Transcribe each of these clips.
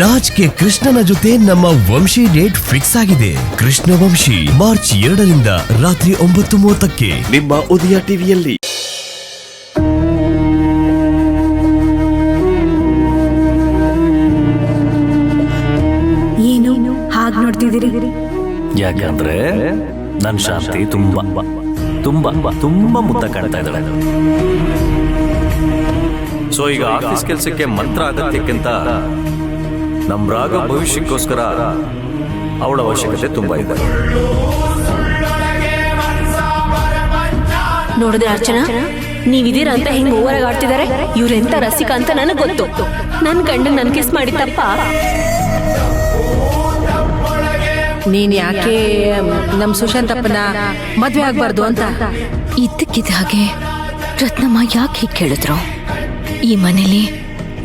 Raj K ಕೃಷ್ಣನ ಜೊತೆ ನಮ್ಮ ವಂಶಿ ಡೇಟ್ ಫಿಕ್ಸ್ ಆಗಿದೆ. ಕೃಷ್ಣ ವಂಶಿ ಮಾರ್ಚ್ 2ರಿಂದ ರಾತ್ರಿ 9:30ಕ್ಕೆ ನಿಮ್ಮ ಉದಯ ಟಿವಿಯಲ್ಲಿ. ಏನು ಹಾಗೆ ನೋಡ್ತಿದ್ದೀರಿ? ಯಾಕಂದ್ರೆ ನನ್ ಶಾಂತಿ ತುಂಬಾ ತುಂಬಾ ತುಂಬಾ ಮುದ್ದ ಕಾಣ್ತಾ ಇದ್ದಾಳೆ. ಸೊ ಈಗ ಆಫೀಸ್ ಕೆಲಸಕ್ಕೆ ಮಂತ್ರ ಅಗತ್ಯಕ್ಕಿಂತ ನಮ್ ರಾಗ ಭವಿಷ್ಯಕ್ಕೋಸ್ಕರ ಅವಳ ಅವಶ್ಯಕತೆ ತುಂಬಾ ಇದೆ. ನೋಡಿದ್ರೆ ಅರ್ಚನಾ, ನೀವಿದ್ದೀರಾ ಅಂತ ಹಿಂಗ್ ಓವರಾಗಿ ಆಡ್ತಿದ್ದಾರೆ. ಇವ್ರೆಂತ ರಸಿಕ ಅಂತ ನನಗ್ ಗೊತ್ತು. ನನ್ ಗಂಡ ನನ್ ಕಿಸ್ ಮಾಡಿ ತಪ್ಪ. ನೀನ್ ಯಾಕೆ ನಮ್ ಸುಶಾಂತಪ್ಪನ ಮದ್ವೆ ಆಗ್ಬಾರ್ದು ಅಂತ ಇದ್ದಕ್ಕಿದ್ದ ಹಾಗೆ ರತ್ನಮ್ಮ ಯಾಕೆ ಹೀಗೆ ಕೇಳಿದ್ರು? ಈ ಮನೇಲಿ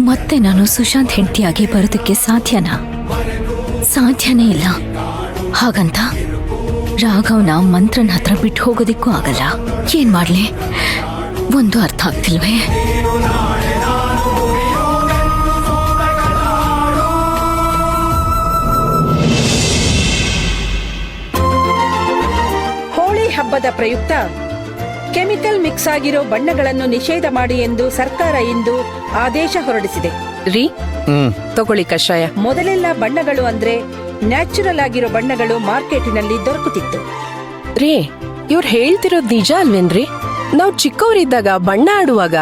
ಮತ್ತೆ ನಾನು ಸುಶಾಂತ್ ಹೆಂಡತಿಯಾಗಿ ಬರೋದಕ್ಕೆ ಸಾಧ್ಯನೇ ಇಲ್ಲ. ಹಾಗಂತ ರಾಘವ್ನ ಮಂತ್ರನ ಹತ್ರ ಬಿಟ್ಟು ಹೋಗೋದಿಕ್ಕೂ ಆಗಲ್ಲ. ಏನ್ ಮಾಡ್ಲಿ ಒಂದು ಅರ್ಥ ಆಗ್ತಿಲ್ವೇ? ಹೋಳಿ ಹಬ್ಬದ ಪ್ರಯುಕ್ತ ಕೆಮಿಕಲ್ ಮಿಕ್ಸ್ ಆಗಿರೋ ಬಣ್ಣಗಳನ್ನು ನಿಷೇಧ ಮಾಡಿ ಎಂದು ಸರ್ಕಾರ ಇಂದು ಆದೇಶ ಹೊರಡಿಸಿದೆ. ತಗೊಳ್ಳಿ ಕಷಾಯ. ಮೊದಲೆಲ್ಲ ಬಣ್ಣಗಳು ಅಂದ್ರೆ ನ್ಯಾಚುರಲ್ ಆಗಿರೋ ಬಣ್ಣಗಳು ಮಾರ್ಕೆಟಿನಲ್ಲಿ ದೊರಕುತ್ತಿತ್ತು. ಇವ್ರು ಹೇಳ್ತಿರೋದ್ ನಿಜ ಅಲ್ವೇನ್ರಿ? ನಾವ್ ಚಿಕ್ಕವರಿದ್ದಾಗ ಬಣ್ಣ ಆಡುವಾಗ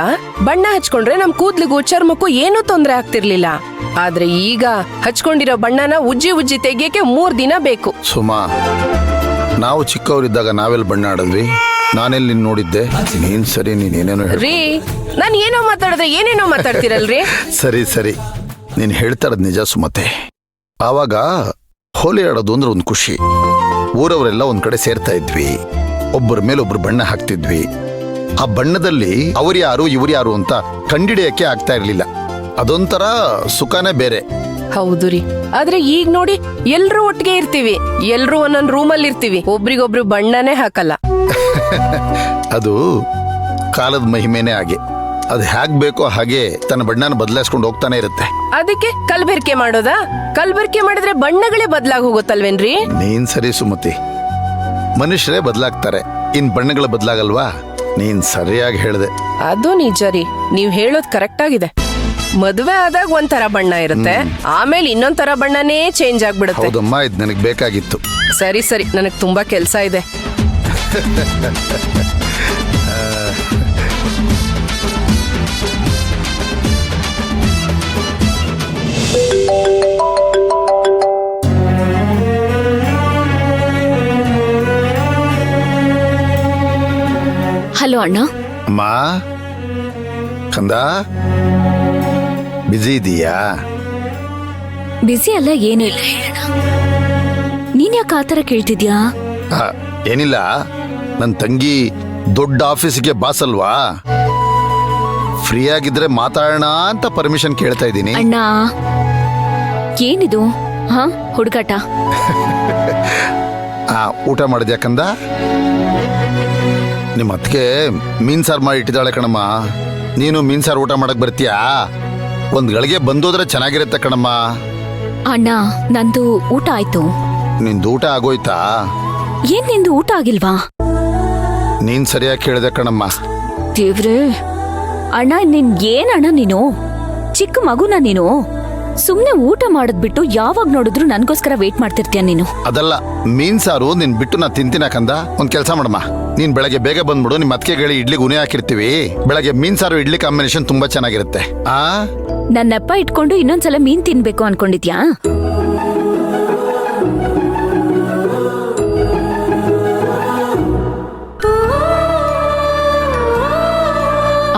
ಬಣ್ಣ ಹಚ್ಕೊಂಡ್ರೆ ನಮ್ ಕೂದ್ಲಿಗೂ ಚರ್ಮಕ್ಕೂ ಏನೂ ತೊಂದ್ರೆ ಆಗ್ತಿರ್ಲಿಲ್ಲ. ಆದ್ರೆ ಈಗ ಹಚ್ಕೊಂಡಿರೋ ಬಣ್ಣನ ಉಜ್ಜಿ ತೆಗಿಯಕ್ಕೆ 3 ದಿನ ಬೇಕು. ಸುಮಾ, ನಾವು ಚಿಕ್ಕವರಿದ್ದಾಗ ನಾವೆಲ್ಲ ಬಣ್ಣ ಆಡದ್ವಿ? ನಾನೆಲ್ಲಿ ನಿನ್ ನೋಡಿದ್ದೆ? ನೀನ್ ಸರಿ, ನೀನೇನೇನೋ ನಾನ್ ಏನೋ ಮಾತಾಡಿದ್ರೆ ಏನೇನೋ ಮಾತಾಡ್ತಿರಲ್ರಿ. ಸರಿ ನೀನ್ ಹೇಳ್ತಾ ಇರೋದ್ ನಿಜ ಸುಮತೆ. ಆವಾಗ ಹೋಲಿ ಆಡೋದು ಅಂದ್ರೆ ಒಂದ್ ಖುಷಿ. ಊರವರೆಲ್ಲ ಒಂದ್ ಕಡೆ ಸೇರ್ತಾ ಇದ್ವಿ, ಒಬ್ಬರ ಮೇಲೆ ಒಬ್ರು ಬಣ್ಣ ಹಾಕ್ತಿದ್ವಿ. ಆ ಬಣ್ಣದಲ್ಲಿ ಅವ್ರ್ಯಾರು ಇವ್ರ್ಯಾರು ಅಂತ ಕಂಡಿಡಿಯಕ್ಕೆ ಆಗ್ತಾ ಇರ್ಲಿಲ್ಲ. ಅದೊಂಥರ ಸುಖನೇ ಬೇರೆ. ಹೌದು ರೀ. ಆದ್ರೆ ಈಗ ನೋಡಿ, ಎಲ್ರೂ ಒಟ್ಟಿಗೆ ಇರ್ತೀವಿ, ಎಲ್ರೂ ಒಂದೊಂದ್ ರೂಮಲ್ಲಿ ಇರ್ತೀವಿ, ಒಬ್ರಿಗೊಬ್ರು ಬಣ್ಣನೇ ಹಾಕಲ್ಲ. ಅದು ಕಾಲದ ಮಹಿಮೆನೇ ಹಾಗೆ. ಅದು ಹ್ಯಾಗ್ ಬೇಕೋ ಹಾಗೆ ತನ್ನ ಬಣ್ಣನ ಬದಲಾಯಿಸ್ಕೊಂಡು ಹೋಗ್ತಾನೆ ಇರುತ್ತೆ. ಅದಕ್ಕೆ ಕಲ್ಬೆರ್ಕೆ ಮಾಡೋದಾ? ಕಲ್ಬೆರ್ಕೆ ಮಾಡಿದ್ರೆ ಬಣ್ಣಗಳೇ ಬದಲಾಗಿ ಹೋಗುತ್ತಲ್ವೇನ್ರಿ? ನೀನ್ ಸರಿ ಸುಮತಿ, ಮನುಷ್ಯರೇ ಬದಲಾಗ್ತಾರೆ, ಇನ್ ಬಣ್ಣಗಳು ಬದಲಾಗಲ್ವಾ? ನೀನ್ ಸರಿಯಾಗಿ ಹೇಳ್ದೆ. ಅದು ನಿಜ ರೀ, ನೀವ್ ಹೇಳೋದ್ ಕರೆಕ್ಟ್ ಆಗಿದೆ. ಮದುವೆ ಆದಾಗ ಒಂಥರ ಬಣ್ಣ ಇರುತ್ತೆ, ಆಮೇಲೆ ಇನ್ನೊಂದ್ ತರ ಬಣ್ಣನೇ ಚೇಂಜ್ ಆಗ್ಬಿಡುತ್ತೆ. ಹೌದಮ್ಮ, ಇದ್ ನನಗ್ ಬೇಕಾಗಿತ್ತು. ಸರಿ ನನಗ್ ತುಂಬಾ ಕೆಲ್ಸ ಇದೆ. ಹಲೋ ಅಣ್ಣ. ಅಮ್ಮ, ಕಂದ, ಬಿಜಿ ಇದೀಯಾ? ಬಿಸಿ ಅಲ್ಲ, ಏನೂ ಇಲ್ಲ, ಹೇಳೋಣ. ನೀನ್ ಯಾಕೆ ಆತರ ಕೇಳ್ತಿದ್ಯಾ? ಏನಿಲ್ಲ, ನನ್ ತಂಗಿ ದೊಡ್ಡ ಆಫೀಸ್ಗೆ ಬಾಸ್ ಅಲ್ವಾ, ಫ್ರೀ ಆಗಿದ್ರೆ ಮಾತಾಡೋಣ ಅಂತ ಪರ್ಮಿಷನ್ ಕೇಳ್ತಾ ಇದ್ದೀನಿ. ಅಣ್ಣ, ಏನಿದು ಹುಡುಗಾಟ? ಊಟ ಮಾಡಿದ್ಯಾ ಕಂದ? ನಿಮ್ಮ ಅತ್ತಿಗೆ ಮೀನ್ ಸಾರು ಮಾಡಿ ಇಟ್ಟಿದ್ದಾಳೆ ಕಣಮ್ಮ. ನೀನು ಮೀನ್ ಸಾರು ಊಟ ಮಾಡಕ್ ಬರ್ತೀಯಾ? ಒಂದ್ ಗಳಿಗೆ ಬಂದೋದ್ರೆ ಚೆನ್ನಾಗಿರುತ್ತೆ ಕಣಮ್ಮ. ಅಣ್ಣ, ನಂದು ಊಟ ಆಯ್ತು. ನಿಂದು ಊಟ ಆಗೋಯ್ತಾ? ಏನ್ ನಿಂದು ಊಟ ಆಗಿಲ್ವಾ? ನೀನ್ ಸರಿಯಾಗಿ ಕೇಳಿದೆ ಕಣಮ್ಮ. ದೇವ್ರೇ ಅಣ್ಣ, ಏನಣ್ಣ ನೀನು? ಚಿಕ್ಕ ಮಗುನ ನೀನು? ಸುಮ್ನೆ ಊಟ ಮಾಡದ್ಬಿಟ್ಟು ಯಾವಾಗ ನೋಡಿದ್ರು ನನ್ಗೋಸ್ಕರ ವೇಟ್ ಮಾಡ್ತಿರ್ತೀಯ ನೀನು? ಅದಲ್ಲ, ಮೀನ್ ಸಾರು ನಿನ್ ಬಿಟ್ಟು ನಾ ತಿಂತಿನ ಕಂದ. ಒಂದ್ ಕೆಲ್ಸ ಮಾಡಮ್ಮ, ನೀನ್ ಬೆಳಗ್ಗೆ ಬೇಗ ಬಂದ್ಬಿಡು. ನಿಮ್ ಅತ್ತಿಗೆಗಳಿಗೆ ಇಡ್ಲಿ ಗುಣೆ ಹಾಕಿರ್ತೀವಿ. ಬೆಳಗ್ಗೆ ಮೀನ್ ಸಾರು ಇಡ್ಲಿ ಕಾಂಬಿನೇಷನ್ ತುಂಬಾ ಚೆನ್ನಾಗಿರುತ್ತೆ. ನನ್ನಪ್ಪ ಇಟ್ಕೊಂಡು ಇನ್ನೊಂದ್ಸಲ ಮೀನ್ ತಿನ್ಬೇಕು ಅನ್ಕೊಂಡಿದ್ಯಾ?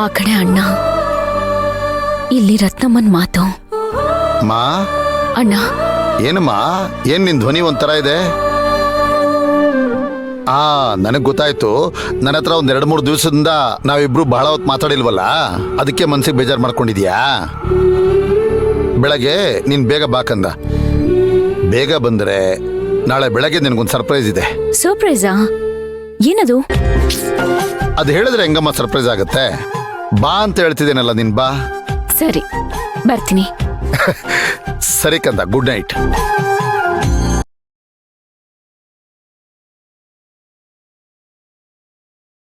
ಆ ಕಡೆ ಅಣ್ಣ, ಇಲ್ಲಿ ರತ್ನಮ್ಮನ್ ಮಾತು. ಮಾ ಅಣ್ಣ. ಏನಮ್ಮ, ಏನ್ ನಿನ್ ಧ್ವನಿ ಒಂಥರ ಇದೆ? ನನಗ್ ಗೊತ್ತಾಯ್ತು. ನನ್ನ ಹತ್ರ ಒಂದ್ 2-3 ದಿವಸದಿಂದ ನಾವಿಬ್ರು ಬಹಳ ಹೊತ್ತು ಮಾತಾಡಿಲ್ವಲ್ಲ, ಅದಕ್ಕೆ ಮನ್ಸಿಗೆ ಬೇಜಾರ್ ಮಾಡ್ಕೊಂಡಿದ್ಯಾ? ಬೆಳಗ್ಗೆ ನೀನ್ ಬೇಗ ಬಾಕಂದ. ಬೇಗ ಬಂದ್ರೆ ನಾಳೆ ಬೆಳಗ್ಗೆ ನಿನಗೊಂದು ಸರ್ಪ್ರೈಸ್ ಇದೆ. ಸರ್ಪ್ರೈಸಾ? ಏನದು? ಅದು ಹೇಳಿದ್ರೆ ಹೆಂಗಮ್ಮ ಸರ್ಪ್ರೈಸ್ ಆಗತ್ತೆ? ಬಾ ಅಂತ ಹೇಳ್ತಿದ್ದೇನಲ್ಲ, ನಿನ್ ಬಾ. ಸರಿ, ಬರ್ತೀನಿ. ಸರಿ ಕಂದ, ಗುಡ್ ನೈಟ್.